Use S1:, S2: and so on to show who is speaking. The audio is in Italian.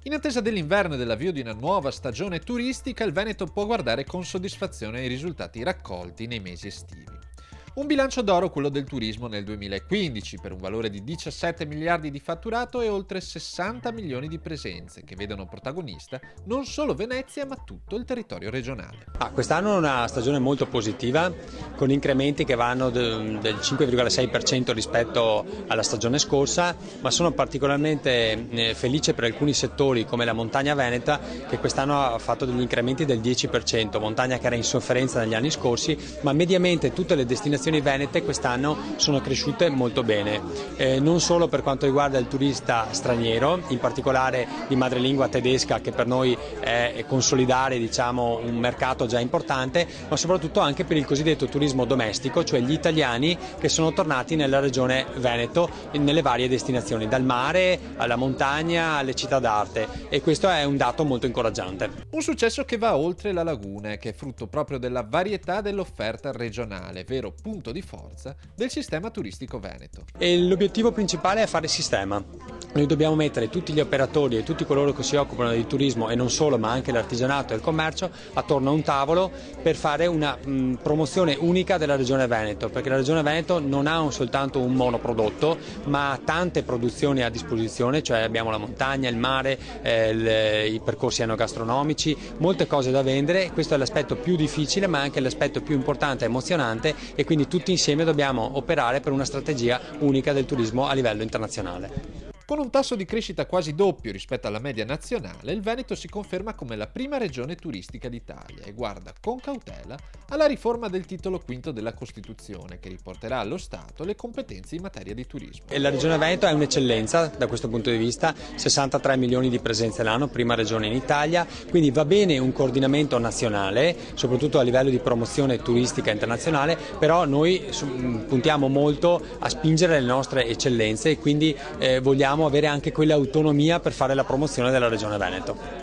S1: In attesa dell'inverno e dell'avvio di una nuova stagione turistica, il Veneto può guardare con soddisfazione i risultati raccolti nei mesi estivi. Un bilancio d'oro quello del turismo nel 2015, per un valore di 17 miliardi di fatturato e oltre 60 milioni di presenze, che vedono protagonista non solo Venezia ma tutto il territorio regionale.
S2: Quest'anno è una stagione molto positiva, con incrementi che vanno del 5,6% rispetto alla stagione scorsa, ma sono particolarmente felice per alcuni settori come la montagna veneta, che quest'anno ha fatto degli incrementi del 10%, montagna che era in sofferenza negli anni scorsi, ma mediamente tutte le destinazioni venete quest'anno sono cresciute molto bene, non solo per quanto riguarda il turista straniero, in particolare di madrelingua tedesca, che per noi è consolidare, diciamo, un mercato già importante, ma soprattutto anche per il cosiddetto turismo domestico, cioè gli italiani che sono tornati nella regione Veneto nelle varie destinazioni, dal mare alla montagna alle città d'arte, e questo è un dato molto incoraggiante.
S1: Un successo che va oltre la laguna e che è frutto proprio della varietà dell'offerta regionale, vero punto di forza del sistema turistico veneto.
S2: E l'obiettivo principale è fare sistema. Noi dobbiamo mettere tutti gli operatori e tutti coloro che si occupano di turismo, e non solo, ma anche l'artigianato e il commercio, attorno a un tavolo per fare una promozione unica della regione Veneto, perché la regione Veneto non ha soltanto un monoprodotto, ma ha tante produzioni a disposizione, cioè abbiamo la montagna, il mare, i percorsi enogastronomici, molte cose da vendere. Questo è l'aspetto più difficile, ma anche l'aspetto più importante e emozionante, e quindi tutti insieme dobbiamo operare per una strategia unica del turismo a livello internazionale.
S1: Con un tasso di crescita quasi doppio rispetto alla media nazionale, il Veneto si conferma come la prima regione turistica d'Italia e guarda con cautela alla riforma del titolo quinto della Costituzione, che riporterà allo Stato le competenze in materia di turismo.
S2: E la regione Veneto è un'eccellenza da questo punto di vista, 63 milioni di presenze l'anno, prima regione in Italia, quindi va bene un coordinamento nazionale, soprattutto a livello di promozione turistica internazionale, però noi puntiamo molto a spingere le nostre eccellenze, e quindi vogliamo avere anche quell'autonomia per fare la promozione della regione Veneto.